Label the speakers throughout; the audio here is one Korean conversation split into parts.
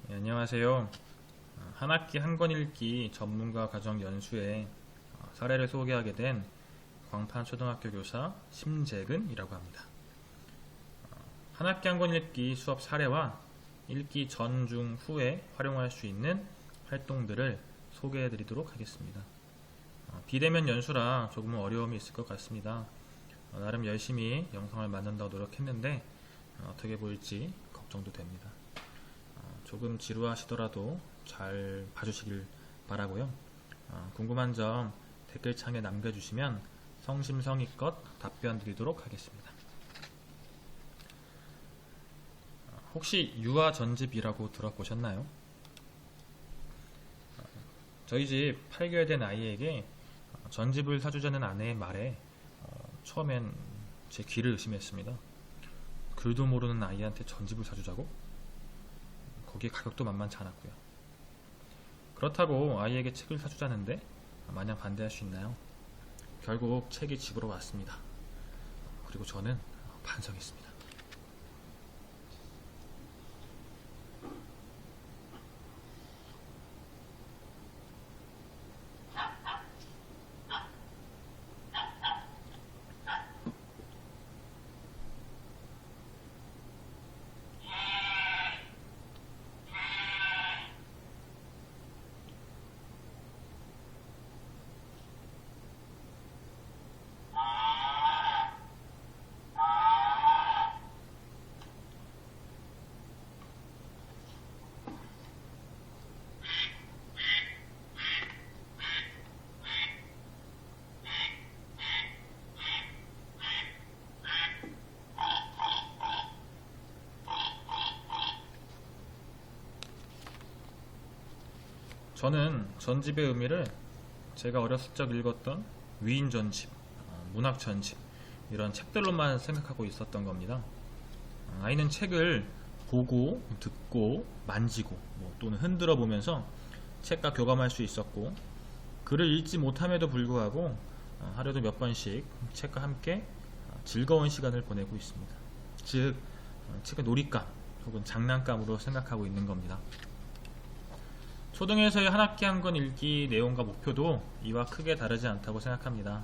Speaker 1: 네, 안녕하세요. 한 학기 한 권 읽기 전문가 과정 연수에 사례를 소개하게 된 광판초등학교 교사 심재근이라고 합니다. 한 학기 한 권 읽기 수업 사례와 읽기 전, 중, 후에 활용할 수 있는 활동들을 소개해 드리도록 하겠습니다. 비대면 연수라 조금은 어려움이 있을 것 같습니다. 나름 열심히 영상을 만든다고 노력했는데 어떻게 보일지 걱정도 됩니다. 조금 지루하시더라도 잘 봐주시길 바라고요. 궁금한 점 댓글창에 남겨주시면 성심성의껏 답변 드리도록 하겠습니다. 혹시 유아 전집이라고 들어보셨나요? 저희 집 8개월 된 아이에게 전집을 사주자는 아내의 말에 처음엔 제 귀를 의심했습니다. 글도 모르는 아이한테 전집을 사주자고? 거기에 가격도 만만치 않았고요. 그렇다고 아이에게 책을 사주자는데 마냥 반대할 수 있나요? 결국 책이 집으로 왔습니다. 그리고 저는 반성했습니다. 저는 전집의 의미를 제가 어렸을 적 읽었던 위인 전집, 문학 전집 이런 책들로만 생각하고 있었던 겁니다. 아이는 책을 보고, 듣고, 만지고 또는 흔들어 보면서 책과 교감할 수 있었고, 글을 읽지 못함에도 불구하고 하루에도 몇 번씩 책과 함께 즐거운 시간을 보내고 있습니다. 즉, 책을 놀잇감 혹은 장난감으로 생각하고 있는 겁니다. 초등에서의 한 학기 한 권 읽기 내용과 목표도 이와 크게 다르지 않다고 생각합니다.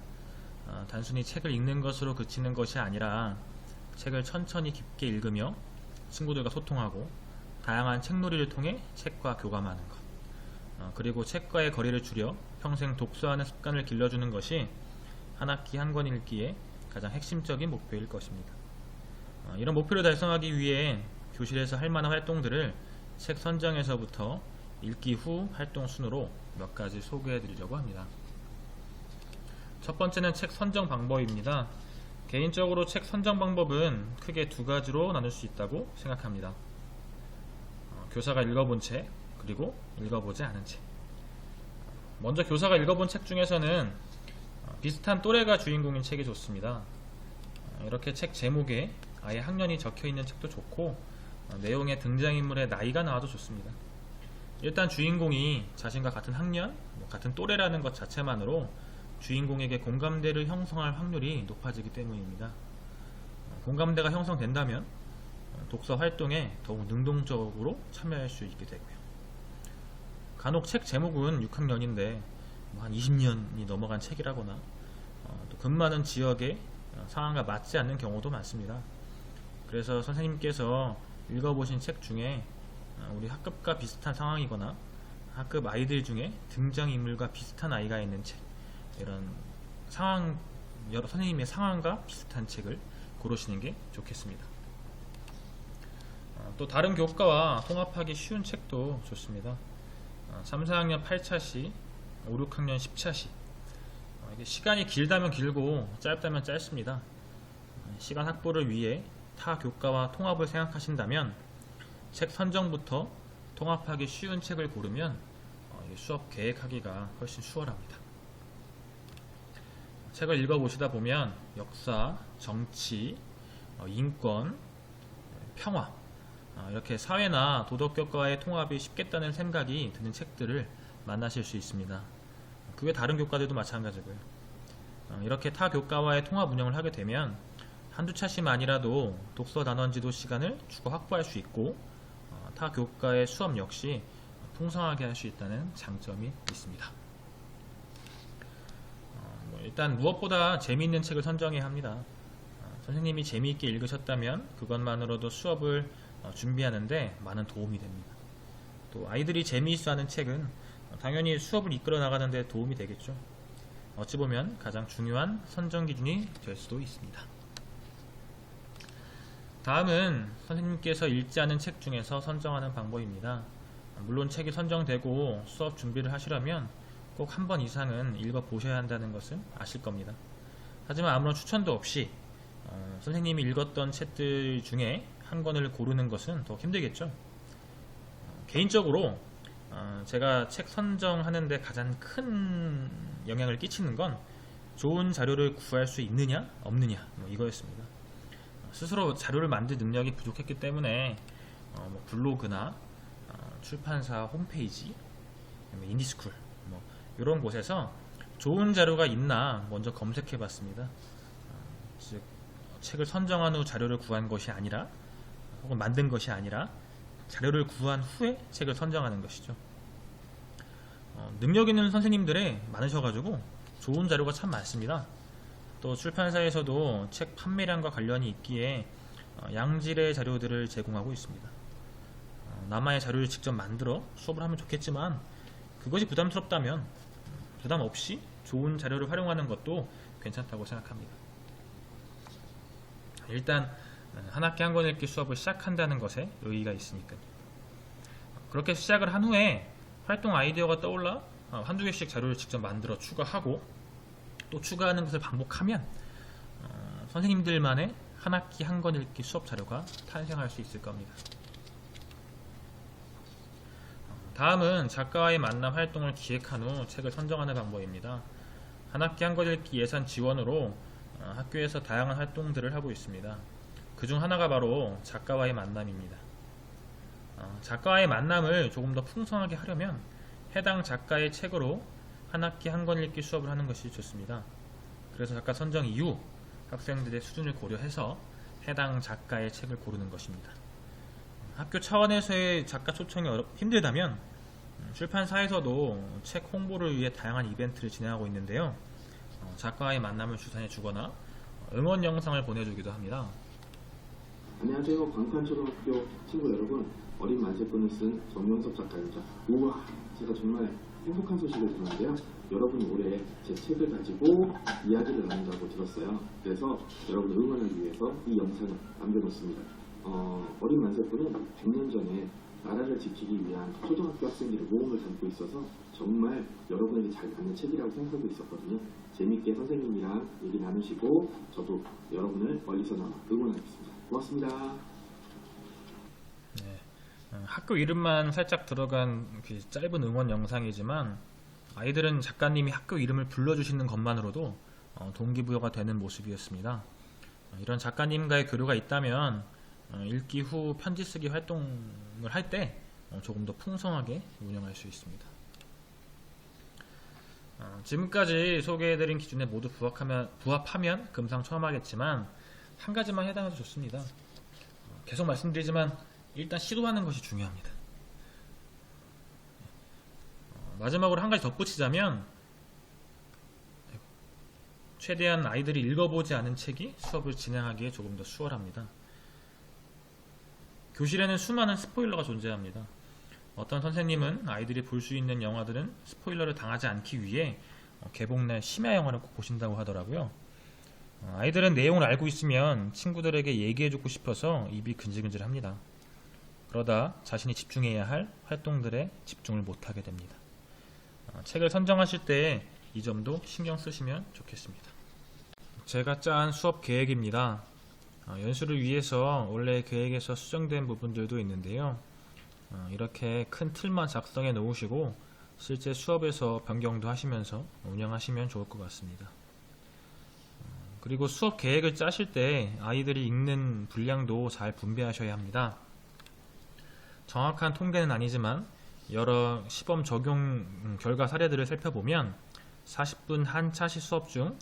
Speaker 1: 단순히 책을 읽는 것으로 그치는 것이 아니라 책을 천천히 깊게 읽으며 친구들과 소통하고 다양한 책놀이를 통해 책과 교감하는 것, 그리고 책과의 거리를 줄여 평생 독서하는 습관을 길러주는 것이 한 학기 한 권 읽기의 가장 핵심적인 목표일 것입니다. 이런 목표를 달성하기 위해 교실에서 할 만한 활동들을 책 선정에서부터 읽기 후 활동 순으로 몇 가지 소개해 드리려고 합니다. 첫 번째는 책 선정 방법입니다. 개인적으로 책 선정 방법은 크게 두 가지로 나눌 수 있다고 생각합니다. 교사가 읽어본 책, 그리고 읽어보지 않은 책. 먼저 교사가 읽어본 책 중에서는 비슷한 또래가 주인공인 책이 좋습니다. 이렇게 책 제목에 아예 학년이 적혀 있는 책도 좋고, 내용의 등장인물의 나이가 나와도 좋습니다. 일단 주인공이 자신과 같은 학년, 같은 또래라는 것 자체만으로 주인공에게 공감대를 형성할 확률이 높아지기 때문입니다. 공감대가 형성된다면 독서 활동에 더욱 능동적으로 참여할 수 있게 되고요. 간혹 책 제목은 6학년인데 한 20년이 넘어간 책이라거나 또 근무하는 지역의 상황과 맞지 않는 경우도 많습니다. 그래서 선생님께서 읽어보신 책 중에 우리 학급과 비슷한 상황이거나 학급 아이들 중에 등장인물과 비슷한 아이가 있는 책, 이런 상황, 여러 선생님의 상황과 비슷한 책을 고르시는 게 좋겠습니다. 또 다른 교과와 통합하기 쉬운 책도 좋습니다. 3, 4학년 8차시, 5, 6학년 10차시. 시간이 길다면 길고 짧다면 짧습니다. 시간 확보를 위해 타 교과와 통합을 생각하신다면 책 선정부터 통합하기 쉬운 책을 고르면 수업 계획하기가 훨씬 수월합니다. 책을 읽어보시다 보면 역사, 정치, 인권, 평화, 이렇게 사회나 도덕교과의 통합이 쉽겠다는 생각이 드는 책들을 만나실 수 있습니다. 그 외 다른 교과들도 마찬가지고요. 이렇게 타 교과와의 통합 운영을 하게 되면 한두 차시만이라도 독서 단원 지도 시간을 추가 확보할 수 있고, 타 교과의 수업 역시 풍성하게 할 수 있다는 장점이 있습니다. 일단 무엇보다 재미있는 책을 선정해야 합니다. 선생님이 재미있게 읽으셨다면 그것만으로도 수업을 준비하는데 많은 도움이 됩니다. 또 아이들이 재미있어하는 책은 당연히 수업을 이끌어 나가는 데 도움이 되겠죠. 어찌 보면 가장 중요한 선정 기준이 될 수도 있습니다. 다음은 선생님께서 읽지 않은 책 중에서 선정하는 방법입니다. 물론 책이 선정되고 수업 준비를 하시려면 꼭 한 번 이상은 읽어보셔야 한다는 것은 아실 겁니다. 하지만 아무런 추천도 없이 선생님이 읽었던 책들 중에 한 권을 고르는 것은 더 힘들겠죠. 개인적으로 제가 책 선정하는데 가장 큰 영향을 끼치는 건 좋은 자료를 구할 수 있느냐 없느냐 이거였습니다. 스스로 자료를 만들 능력이 부족했기 때문에 블로그나 출판사 홈페이지, 인디스쿨 이런 곳에서 좋은 자료가 있나 먼저 검색해 봤습니다. 즉 책을 선정한 후 자료를 구한 것이 아니라 혹은 만든 것이 아니라 자료를 구한 후에 책을 선정하는 것이죠. 능력 있는 선생님들이 많으셔가지고 좋은 자료가 참 많습니다. 또 출판사에서도 책 판매량과 관련이 있기에 양질의 자료들을 제공하고 있습니다. 나만의 자료를 직접 만들어 수업을 하면 좋겠지만 그것이 부담스럽다면 부담 없이 좋은 자료를 활용하는 것도 괜찮다고 생각합니다. 일단 한 학기 한 권 읽기 수업을 시작한다는 것에 의의가 있으니까요. 그렇게 시작을 한 후에 활동 아이디어가 떠올라 한두 개씩 자료를 직접 만들어 추가하고 또 추가하는 것을 반복하면 선생님들만의 한 학기 한 권 읽기 수업 자료가 탄생할 수 있을 겁니다. 다음은 작가와의 만남 활동을 기획한 후 책을 선정하는 방법입니다. 한 학기 한 권 읽기 예산 지원으로 학교에서 다양한 활동들을 하고 있습니다. 그중 하나가 바로 작가와의 만남입니다. 작가와의 만남을 조금 더 풍성하게 하려면 해당 작가의 책으로 한 학기 한 권 읽기 수업을 하는 것이 좋습니다. 그래서 작가 선정 이후 학생들의 수준을 고려해서 해당 작가의 책을 고르는 것입니다. 학교 차원에서의 작가 초청이 힘들다면 출판사에서도 책 홍보를 위해 다양한 이벤트를 진행하고 있는데요. 작가와의 만남을 주선해 주거나 응원 영상을 보내주기도 합니다.
Speaker 2: 안녕하세요. 광탄초등학교 친구 여러분, 어린 만세권을 쓴 정명섭 작가입니다. 우와, 제가 정말 행복한 소식을 들었는데요. 여러분이 올해 제 책을 가지고 이야기를 나눈다고 들었어요. 그래서 여러분의 응원을 위해서 이 영상을 남겨놓습니다. 어린 만세권은 100년 전에 나라를 지키기 위한 초등학교 학생들의 모험을 담고 있어서 정말 여러분에게 잘 맞는 책이라고 생각하고 있었거든요. 재밌게 선생님이랑 얘기 나누시고 저도 여러분을 멀리서나마 응원하겠습니다. 고맙습니다.
Speaker 1: 네, 학교 이름만 살짝 들어간 그 짧은 응원 영상이지만 아이들은 작가님이 학교 이름을 불러주시는 것만으로도 동기부여가 되는 모습이었습니다. 이런 작가님과의 교류가 있다면 읽기 후 편지 쓰기 활동을 할 때 조금 더 풍성하게 운영할 수 있습니다. 지금까지 소개해드린 기준에 모두 부합하면 금상첨화겠지만 한 가지만 해당해도 좋습니다. 계속 말씀드리지만 일단 시도하는 것이 중요합니다. 마지막으로 한 가지 덧붙이자면 최대한 아이들이 읽어보지 않은 책이 수업을 진행하기에 조금 더 수월합니다. 교실에는 수많은 스포일러가 존재합니다. 어떤 선생님은 아이들이 볼 수 있는 영화들은 스포일러를 당하지 않기 위해 개봉날 심야 영화를 꼭 보신다고 하더라고요. 아이들은 내용을 알고 있으면 친구들에게 얘기해주고 싶어서 입이 근질근질합니다. 그러다 자신이 집중해야 할 활동들에 집중을 못하게 됩니다. 책을 선정하실 때 이 점도 신경 쓰시면 좋겠습니다. 제가 짠 수업 계획입니다. 연수를 위해서 원래 계획에서 수정된 부분들도 있는데요. 이렇게 큰 틀만 작성해 놓으시고 실제 수업에서 변경도 하시면서 운영하시면 좋을 것 같습니다. 그리고 수업 계획을 짜실 때 아이들이 읽는 분량도 잘 분배하셔야 합니다. 정확한 통계는 아니지만 여러 시범 적용 결과 사례들을 살펴보면 40분 한 차시 수업 중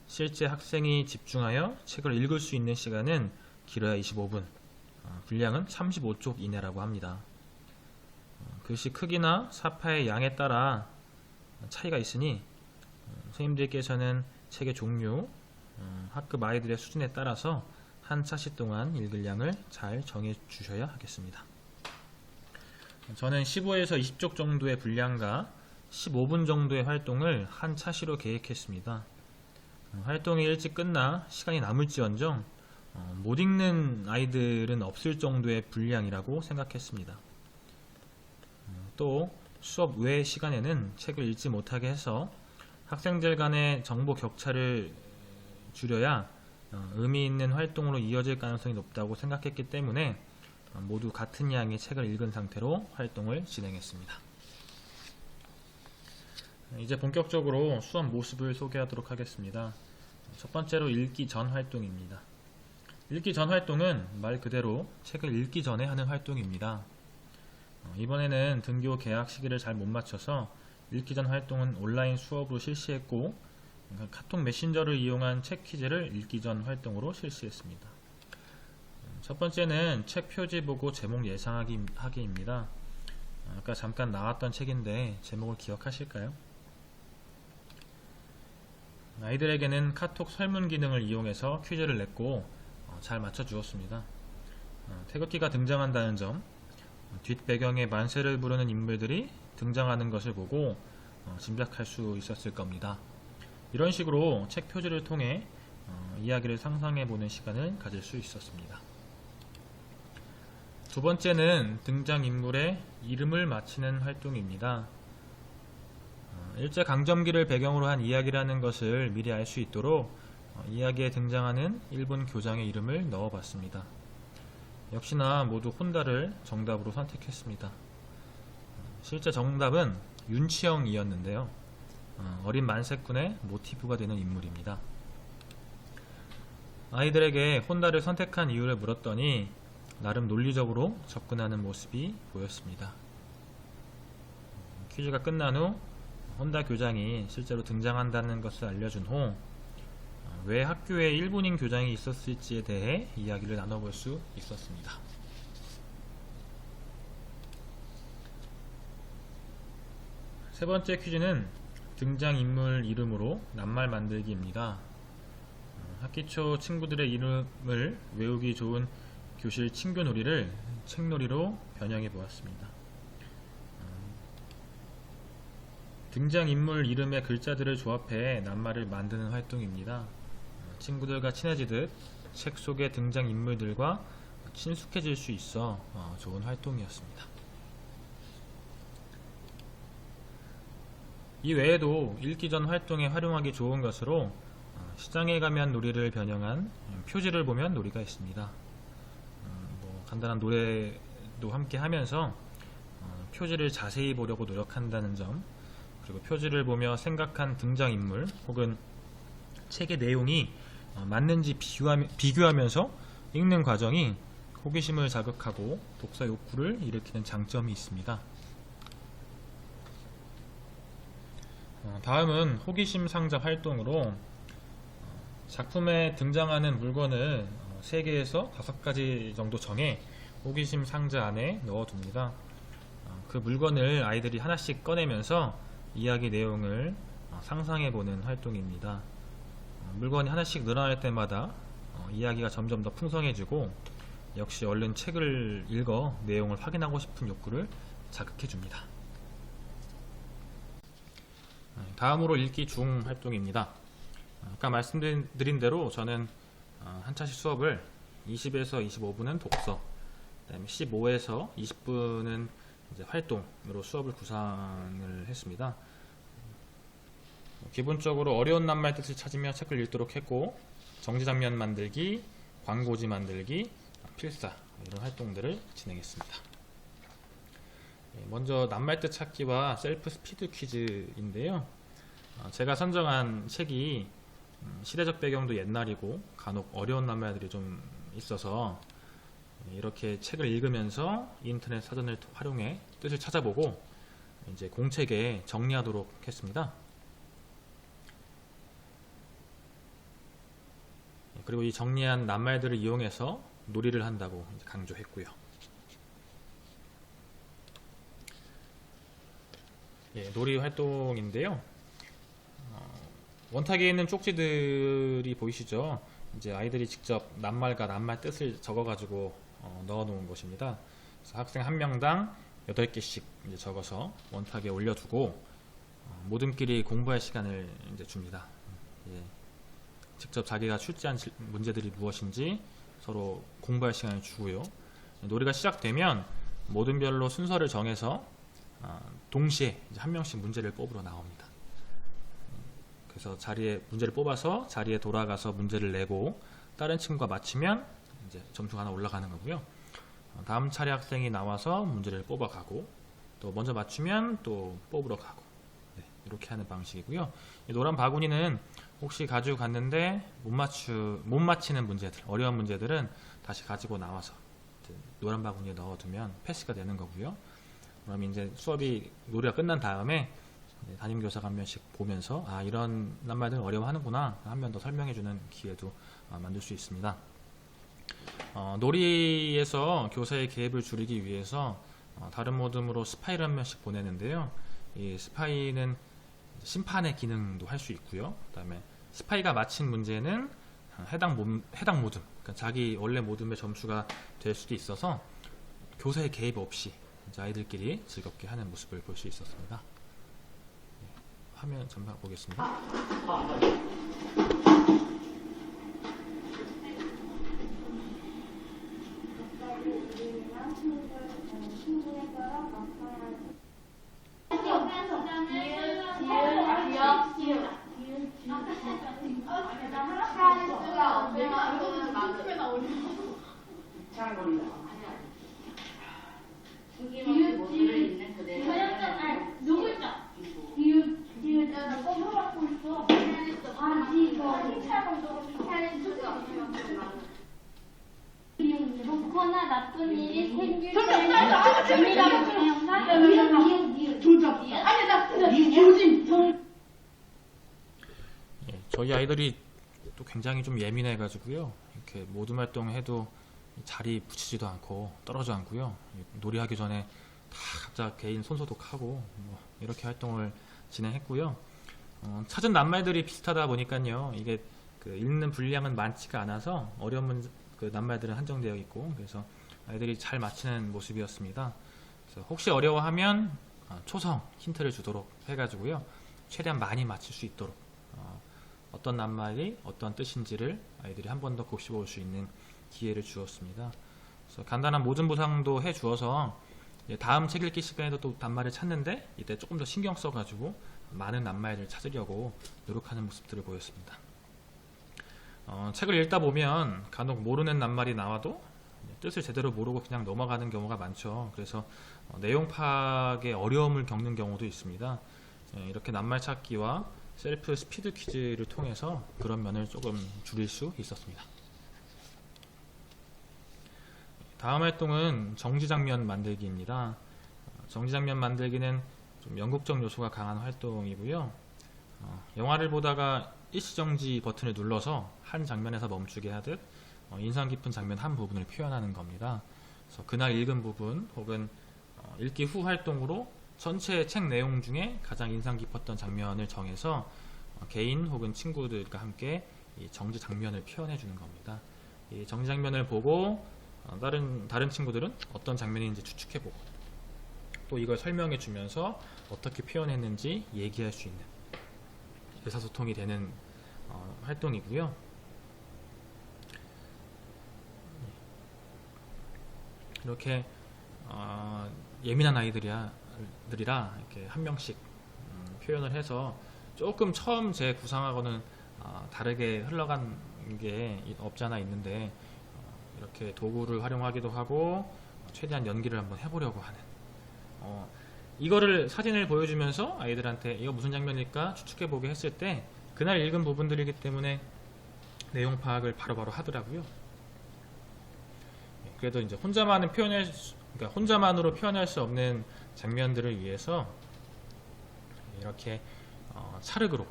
Speaker 1: 실제 학생이 집중하여 책을 읽을 수 있는 시간은 길어야 25분, 분량은 35쪽 이내라고 합니다. 글씨 크기나 사파의 양에 따라 차이가 있으니 선생님들께서는 책의 종류, 학급 아이들의 수준에 따라서 한 차시 동안 읽을 양을 잘 정해 주셔야 하겠습니다. 저는 15에서 20쪽 정도의 분량과 15분 정도의 활동을 한 차시로 계획했습니다. 활동이 일찍 끝나 시간이 남을지언정 못 읽는 아이들은 없을 정도의 분량이라고 생각했습니다. 또 수업 외 시간에는 책을 읽지 못하게 해서 학생들 간의 정보 격차를 줄여야 의미 있는 활동으로 이어질 가능성이 높다고 생각했기 때문에 모두 같은 양의 책을 읽은 상태로 활동을 진행했습니다. 이제 본격적으로 수업 모습을 소개하도록 하겠습니다. 첫 번째로 읽기 전 활동입니다. 읽기 전 활동은 말 그대로 책을 읽기 전에 하는 활동입니다. 이번에는 등교 개학 시기를 잘 못 맞춰서 읽기 전 활동은 온라인 수업으로 실시했고, 카톡 메신저를 이용한 책 퀴즈를 읽기 전 활동으로 실시했습니다. 첫 번째는 책 표지 보고 제목 예상하기입니다. 아까 잠깐 나왔던 책인데 제목을 기억하실까요? 아이들에게는 카톡 설문 기능을 이용해서 퀴즈를 냈고 잘 맞춰주었습니다. 태극기가 등장한다는 점, 뒷 배경에 만세를 부르는 인물들이 등장하는 것을 보고 짐작할 수 있었을 겁니다. 이런 식으로 책 표지를 통해 이야기를 상상해보는 시간을 가질 수 있었습니다. 두 번째는 등장인물의 이름을 맞히는 활동입니다. 일제강점기를 배경으로 한 이야기라는 것을 미리 알 수 있도록 이야기에 등장하는 일본 교장의 이름을 넣어봤습니다. 역시나 모두 혼다를 정답으로 선택했습니다. 실제 정답은 윤치영이었는데요. 어린 만세군의 모티프가 되는 인물입니다. 아이들에게 혼다를 선택한 이유를 물었더니 나름 논리적으로 접근하는 모습이 보였습니다. 퀴즈가 끝난 후 혼다 교장이 실제로 등장한다는 것을 알려준 후 왜 학교에 일본인 교장이 있었을지에 대해 이야기를 나눠볼 수 있었습니다. 세 번째 퀴즈는 등장인물 이름으로 낱말 만들기입니다. 학기 초 친구들의 이름을 외우기 좋은 교실 친교놀이를 책놀이로 변형해 보았습니다. 등장인물 이름의 글자들을 조합해 낱말을 만드는 활동입니다. 친구들과 친해지듯 책 속의 등장인물들과 친숙해질 수 있어 좋은 활동이었습니다. 이 외에도 읽기 전 활동에 활용하기 좋은 것으로 시장에 가면 놀이를 변형한 표지를 보면 놀이가 있습니다. 간단한 노래도 함께 하면서 표지를 자세히 보려고 노력한다는 점, 그리고 표지를 보며 생각한 등장인물 혹은 책의 내용이 맞는지 비교하면서 읽는 과정이 호기심을 자극하고 독서 욕구를 일으키는 장점이 있습니다. 다음은 호기심 상자 활동으로 작품에 등장하는 물건을 3개에서 5가지 정도 정해 호기심 상자 안에 넣어둡니다. 그 물건을 아이들이 하나씩 꺼내면서 이야기 내용을 상상해보는 활동입니다. 물건이 하나씩 늘어날 때마다 이야기가 점점 더 풍성해지고 역시 얼른 책을 읽어 내용을 확인하고 싶은 욕구를 자극해줍니다. 다음으로 읽기 중 활동입니다. 아까 말씀드린 대로 저는 한 차씩 수업을 20에서 25분은 독서, 그다음에 15에서 20분은 이제 활동으로 수업을 구상을 했습니다. 기본적으로 어려운 낱말 뜻을 찾으며 책을 읽도록 했고, 정지장면 만들기, 광고지 만들기, 필사 이런 활동들을 진행했습니다. 먼저 낱말 뜻 찾기와 셀프 스피드 퀴즈인데요. 제가 선정한 책이 시대적 배경도 옛날이고 간혹 어려운 낱말들이 좀 있어서 이렇게 책을 읽으면서 인터넷 사전을 활용해 뜻을 찾아보고 이제 공책에 정리하도록 했습니다. 그리고 이 정리한 낱말들을 이용해서 놀이를 한다고 강조했고요. 예, 놀이 활동인데요. 원탁에 있는 쪽지들이 보이시죠? 이제 아이들이 직접 낱말과 낱말 뜻을 적어가지고 넣어 놓은 것입니다. 그래서 학생 한 명당 8개씩 이제 적어서 원탁에 올려두고 모둠끼리 공부할 시간을 이제 줍니다. 예, 직접 자기가 출제한 문제들이 무엇인지 서로 공부할 시간을 주고요. 놀이가 시작되면 모둠별로 순서를 정해서 동시에 이제 한 명씩 문제를 뽑으러 나옵니다. 그래서 문제를 뽑아서 자리에 돌아가서 문제를 내고 다른 친구가 맞히면 이제 점수가 하나 올라가는 거고요. 다음 차례 학생이 나와서 문제를 뽑아가고 또 먼저 맞추면 또 뽑으러 가고, 네, 이렇게 하는 방식이고요. 이 노란 바구니는 혹시 가지고 갔는데 못 맞히는 문제들, 어려운 문제들은 다시 가지고 나와서 노란 바구니에 넣어두면 패스가 되는 거고요. 그럼 이제 수업이 놀이가 끝난 다음에 담임교사가 한 명씩 보면서 이런 낱말들은 어려워하는구나 한 번 더 설명해주는 기회도 만들 수 있습니다. 놀이에서 교사의 개입을 줄이기 위해서 다른 모둠으로 스파이를 한 명씩 보내는데요. 이 스파이는 심판의 기능도 할 수 있고요. 그 다음에 스파이가 맞힌 문제는 해당 모둠, 그러니까 자기 원래 모둠의 점수가 될 수도 있어서 교사의 개입 없이 이제 아이들끼리 즐겁게 하는 모습을 볼 수 있었습니다. 화면 잠깐 보겠습니다.
Speaker 3: 좋거나 나쁜 일이 생길 때 재미라고 동영상 조작 아니 나 요즘
Speaker 1: 저희 아이들이 또 굉장히 좀 예민해 가지고요. 이렇게 모둠 활동해도 자리 붙이지도 않고 떨어져 않고요. 놀이하기 전에 다 각자 개인 손소독하고 이렇게 활동을 진행했고요. 찾은 낱말들이 비슷하다 보니까요. 이게 읽는 분량은 많지가 않아서 어려운 낱말들은 한정되어 있고 그래서 아이들이 잘 맞히는 모습이었습니다. 그래서 혹시 어려워하면 초성 힌트를 주도록 해가지고요. 최대한 많이 맞힐 수 있도록 어떤 낱말이 어떤 뜻인지를 아이들이 한 번 더 곱씹어 볼 수 있는 기회를 주었습니다. 그래서 간단한 모든 보상도 해 주어서 다음 책 읽기 시간에도 또 낱말을 찾는데 이때 조금 더 신경 써가지고 많은 낱말을 찾으려고 노력하는 모습들을 보였습니다. 책을 읽다 보면 간혹 모르는 낱말이 나와도 뜻을 제대로 모르고 그냥 넘어가는 경우가 많죠. 그래서 내용 파악에 어려움을 겪는 경우도 있습니다. 이렇게 낱말 찾기와 셀프 스피드 퀴즈를 통해서 그런 면을 조금 줄일 수 있었습니다. 다음 활동은 정지장면 만들기입니다. 정지장면 만들기는 좀 연극적 요소가 강한 활동이고요. 영화를 보다가 일시정지 버튼을 눌러서 한 장면에서 멈추게 하듯 인상 깊은 장면 한 부분을 표현하는 겁니다. 그래서 그날 읽은 부분 혹은 읽기 후 활동으로 전체 책 내용 중에 가장 인상 깊었던 장면을 정해서 개인 혹은 친구들과 함께 이 정지 장면을 표현해 주는 겁니다. 이 정지 장면을 보고 다른 친구들은 어떤 장면인지 추측해 보고 또 이걸 설명해 주면서 어떻게 표현했는지 얘기할 수 있는 의사소통이 되는 활동이고요. 이렇게 예민한 아이들이라 이렇게 한 명씩 표현을 해서 조금 처음 제 구상하고는 다르게 흘러간 게 없지 않아 있는데 이렇게 도구를 활용하기도 하고 최대한 연기를 한번 해보려고 하는 이거를 사진을 보여주면서 아이들한테 이거 무슨 장면일까 추측해보게 했을 때 그날 읽은 부분들이기 때문에 내용 파악을 바로바로 하더라고요. 그래도 이제 그러니까 혼자만으로 표현할 수 없는 장면들을 위해서 이렇게 찰흙으로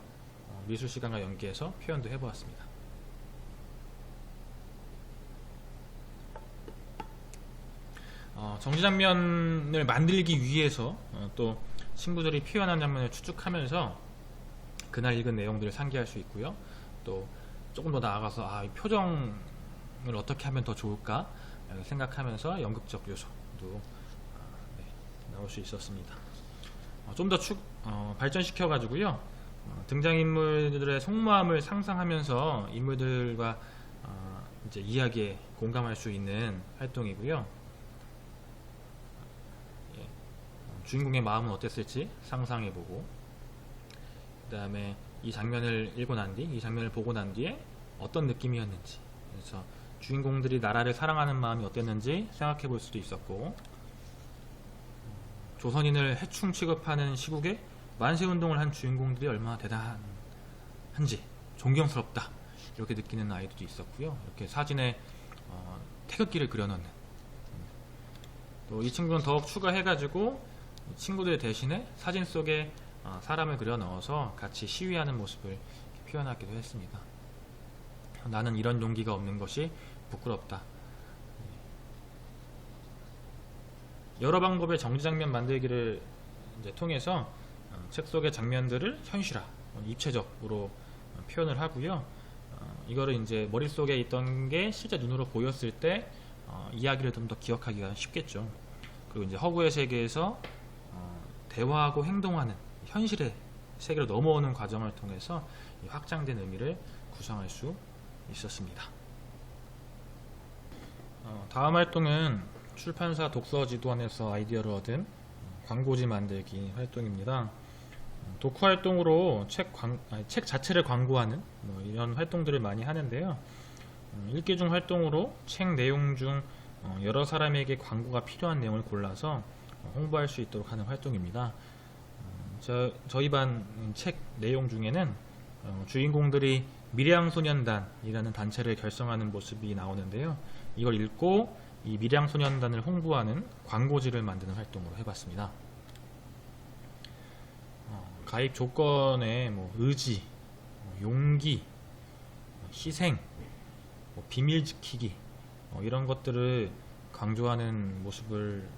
Speaker 1: 미술 시간과 연계해서 표현도 해보았습니다. 정지장면을 만들기 위해서 또 친구들이 표현한 장면을 추측하면서 그날 읽은 내용들을 상기할 수 있고요. 또 조금 더 나아가서 이 표정을 어떻게 하면 더 좋을까 생각하면서 연극적 요소도 나올 수 있었습니다. 좀 더 발전시켜 가지고요, 등장인물들의 속마음을 상상하면서 인물들과 이제 이야기에 공감할 수 있는 활동이고요. 주인공의 마음은 어땠을지 상상해보고, 그 다음에 이 장면을 읽고 난 뒤, 이 장면을 보고 난 뒤에 어떤 느낌이었는지, 그래서 주인공들이 나라를 사랑하는 마음이 어땠는지 생각해 볼 수도 있었고, 조선인을 해충 취급하는 시국에 만세운동을 한 주인공들이 얼마나 대단한지 존경스럽다 이렇게 느끼는 아이들도 있었고요. 이렇게 사진에 태극기를 그려넣는, 또 이 친구는 더욱 추가해가지고 친구들 대신에 사진 속에 사람을 그려 넣어서 같이 시위하는 모습을 표현하기도 했습니다. 나는 이런 용기가 없는 것이 부끄럽다. 여러 방법의 정지장면 만들기를 이제 통해서 책 속의 장면들을 현실화, 입체적으로 표현을 하고요. 이거를 이제 머릿속에 있던 게 실제 눈으로 보였을 때 이야기를 좀 더 기억하기가 쉽겠죠. 그리고 이제 허구의 세계에서 대화하고 행동하는 현실의 세계로 넘어오는 과정을 통해서 이 확장된 의미를 구성할 수 있었습니다. 다음 활동은 출판사 독서지도안에서 아이디어를 얻은 광고지 만들기 활동입니다. 독후 활동으로 책 자체를 광고하는 이런 활동들을 많이 하는데요. 읽기 중 활동으로 책 내용 중 여러 사람에게 광고가 필요한 내용을 골라서 홍보할 수 있도록 하는 활동입니다. 저희 반 책 내용 중에는 주인공들이 미량소년단이라는 단체를 결성하는 모습이 나오는데요. 이걸 읽고 이 미량소년단을 홍보하는 광고지를 만드는 활동으로 해봤습니다. 가입 조건에 의지, 용기, 희생, 비밀 지키기 이런 것들을 강조하는 모습을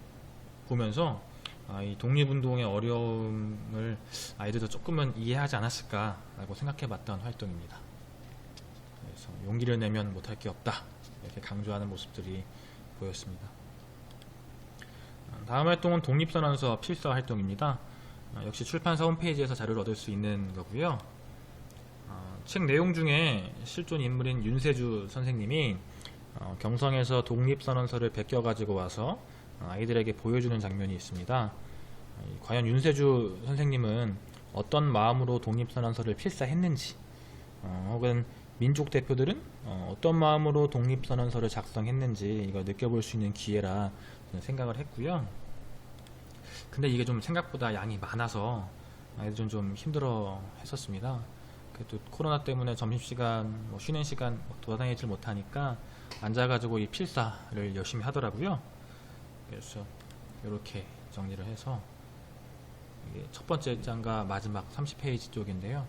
Speaker 1: 보면서 이 독립운동의 어려움을 아이들도 조금은 이해하지 않았을까라고 생각해봤던 활동입니다. 그래서 용기를 내면 못할 게 없다 이렇게 강조하는 모습들이 보였습니다. 다음 활동은 독립선언서 필사 활동입니다. 역시 출판사 홈페이지에서 자료를 얻을 수 있는 거고요. 책 내용 중에 실존 인물인 윤세주 선생님이 경성에서 독립선언서를 베껴 가지고 와서 아이들에게 보여주는 장면이 있습니다. 과연 윤세주 선생님은 어떤 마음으로 독립선언서를 필사했는지, 혹은 민족 대표들은 어떤 마음으로 독립선언서를 작성했는지 이걸 느껴볼 수 있는 기회라 생각을 했고요. 근데 이게 좀 생각보다 양이 많아서 아이들은 좀 힘들어 했었습니다. 그래도 코로나 때문에 점심시간, 쉬는 시간 돌아다니질 못하니까 앉아가지고 이 필사를 열심히 하더라고요. 그래서 이렇게 정리를 해서 이게 첫 번째 장과 마지막 30페이지 쪽인데요.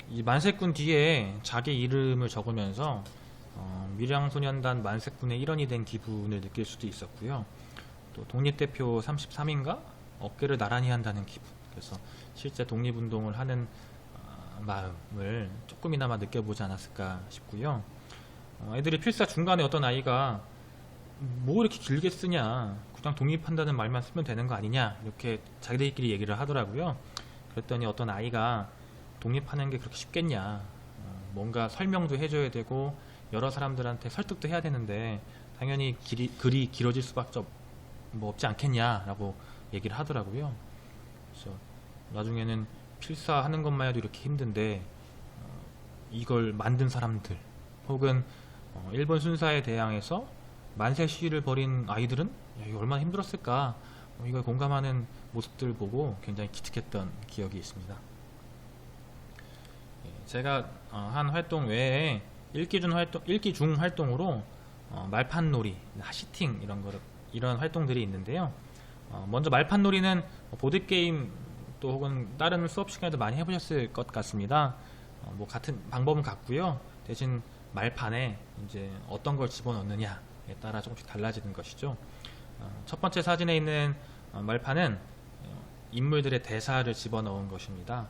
Speaker 1: 이 만세군 뒤에 자기 이름을 적으면서 밀양소년단 만세군의 일원이 된 기분을 느낄 수도 있었고요. 또 독립대표 33인가 어깨를 나란히 한다는 기분, 그래서 실제 독립운동을 하는 마음을 조금이나마 느껴보지 않았을까 싶고요. 애들이 필사 중간에 어떤 아이가 뭐 이렇게 길게 쓰냐, 그냥 독립한다는 말만 쓰면 되는 거 아니냐 이렇게 자기들끼리 얘기를 하더라고요. 그랬더니 어떤 아이가 독립하는 게 그렇게 쉽겠냐, 뭔가 설명도 해줘야 되고 여러 사람들한테 설득도 해야 되는데 당연히 글이 길어질 수밖에 없지 않겠냐라고 얘기를 하더라고요. 그래서 나중에는 필사하는 것만 해도 이렇게 힘든데 이걸 만든 사람들 혹은 일본 순사에 대항해서 만세 시위를 벌인 아이들은 이거 얼마나 힘들었을까, 이걸 공감하는 모습들 보고 굉장히 기특했던 기억이 있습니다. 제가 한 활동 외에 읽기 중 활동으로 말판놀이, 하시팅 이런 활동들이 있는데요. 먼저 말판놀이는 보드게임 또 혹은 다른 수업 시간에도 많이 해보셨을 것 같습니다. 같은 방법은 같고요. 대신 말판에 이제 어떤 걸 집어넣느냐에 따라 조금씩 달라지는 것이죠. 첫 번째 사진에 있는 말판은 인물들의 대사를 집어넣은 것입니다.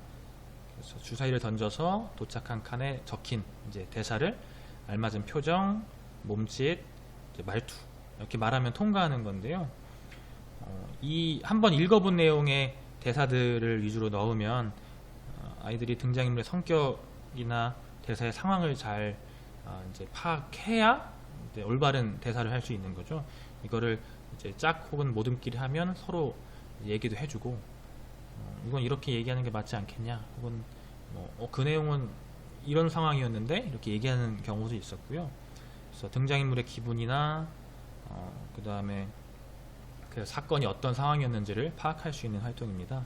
Speaker 1: 그래서 주사위를 던져서 도착한 칸에 적힌 이제 대사를 알맞은 표정, 몸짓, 이제 말투 이렇게 말하면 통과하는 건데요. 이 한번 읽어본 내용의 대사들을 위주로 넣으면 아이들이 등장인물의 성격이나 대사의 상황을 잘 이제 파악해야 이제 올바른 대사를 할 수 있는 거죠. 이거를 이제 짝 혹은 모듬끼리 하면 서로 얘기도 해주고 이건 이렇게 얘기하는 게 맞지 않겠냐, 혹은 그 내용은 이런 상황이었는데 이렇게 얘기하는 경우도 있었고요. 그래서 등장인물의 기분이나 그 다음에 그 사건이 어떤 상황이었는지를 파악할 수 있는 활동입니다.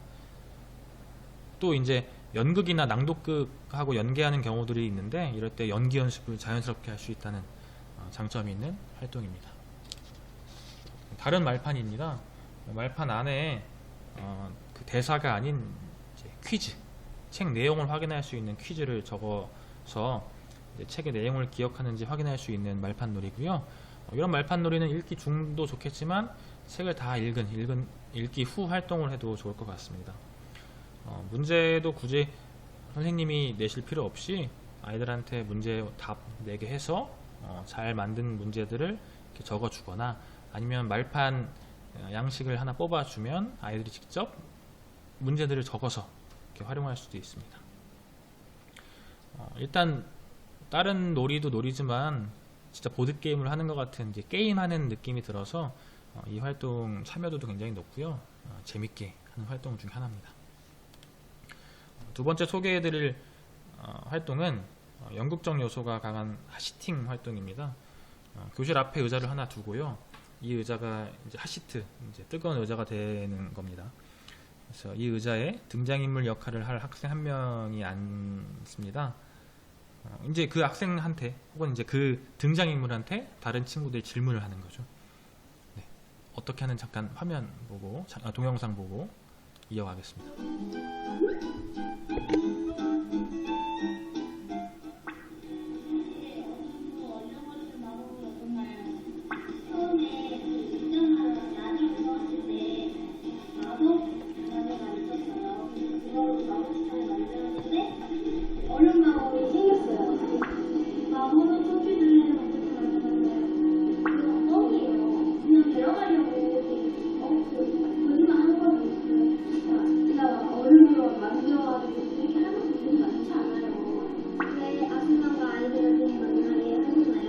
Speaker 1: 또 이제 연극이나 낭독극하고 연계하는 경우들이 있는데 이럴 때 연기 연습을 자연스럽게 할 수 있다는 장점이 있는 활동입니다. 다른 말판입니다. 말판 안에 그 대사가 아닌 이제 퀴즈, 책 내용을 확인할 수 있는 퀴즈를 적어서 이제 책의 내용을 기억하는지 확인할 수 있는 말판놀이고요. 이런 말판놀이는 읽기 중도 좋겠지만 책을 다 읽기 후 활동을 해도 좋을 것 같습니다. 문제도 굳이 선생님이 내실 필요 없이 아이들한테 문제 답 내게 해서 잘 만든 문제들을 이렇게 적어주거나 아니면 말판 양식을 하나 뽑아주면 아이들이 직접 문제들을 적어서 이렇게 활용할 수도 있습니다. 일단 다른 놀이도 놀이지만 진짜 보드게임을 하는 것 같은 이제 게임하는 느낌이 들어서 이 활동 참여도도 굉장히 높고요. 재밌게 하는 활동 중 하나입니다. 두 번째 소개해드릴 활동은 연극적 요소가 강한 하시팅 활동입니다. 교실 앞에 의자를 하나 두고요. 이 의자가 이제 하시트, 이제 뜨거운 의자가 되는 겁니다. 그래서 이 의자에 등장인물 역할을 할 학생 한 명이 앉습니다. 이제 그 학생한테 혹은 이제 그 등장인물한테 다른 친구들이 질문을 하는 거죠. 네. 어떻게 하는 잠깐 화면 보고 동영상 보고 이어가겠습니다.
Speaker 3: 얼음마을이 생겼어요. 마법은 토끼들을 뻥이에요. 그냥 데려가려고 거짓말 하는 거는 제가 얼음으로 만들어가지고 이렇게 하는 분들이 많지 않아요. 왜 아줌마가 아이들을 되게 만나게 하잖아요.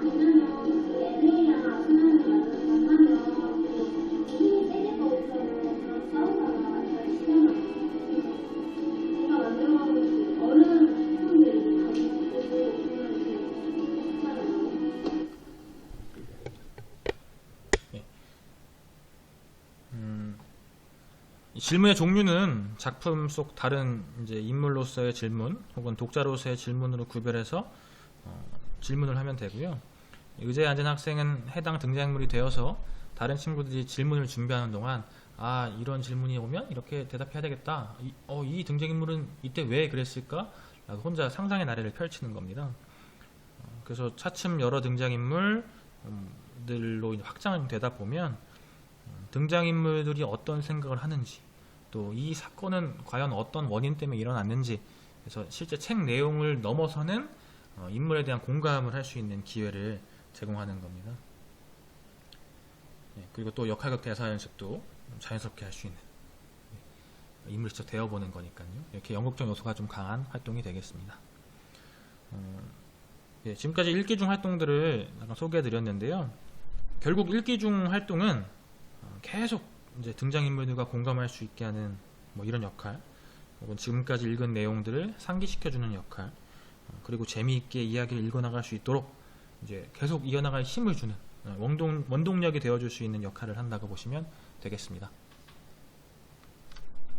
Speaker 3: 왜냐면 그 애들이랑 아줌마를 만나면 힘이 세게 떠오르면 그런 싸우다가 잘 시간을 제가 만들어가고 있는 어른 분들이
Speaker 1: 이 질문의 종류는 작품 속 다른 이제 인물로서의 질문 혹은 독자로서의 질문으로 구별해서 질문을 하면 되고요. 의자에 앉은 학생은 해당 등장인물이 되어서 다른 친구들이 질문을 준비하는 동안 이런 질문이 오면 이렇게 대답해야 되겠다. 이 등장인물은 이때 왜 그랬을까? 라고 혼자 상상의 나래를 펼치는 겁니다. 그래서 차츰 여러 등장인물들로 확장되다 보면 등장인물들이 어떤 생각을 하는지, 또 이 사건은 과연 어떤 원인 때문에 일어났는지, 그래서 실제 책 내용을 넘어서는 인물에 대한 공감을 할 수 있는 기회를 제공하는 겁니다. 그리고 또 역할극 대사 연습도 자연스럽게 할 수 있는, 인물을 직접 되어보는 거니까요. 이렇게 연극적 요소가 좀 강한 활동이 되겠습니다. 지금까지 읽기 중 활동들을 잠깐 소개해 드렸는데요. 결국 읽기 중 활동은 계속 이제 등장인물들과 공감할 수 있게 하는 이런 역할, 혹은 지금까지 읽은 내용들을 상기시켜주는 역할, 그리고 재미있게 이야기를 읽어나갈 수 있도록 이제 계속 이어나갈 힘을 주는 원동력이 되어줄 수 있는 역할을 한다고 보시면 되겠습니다.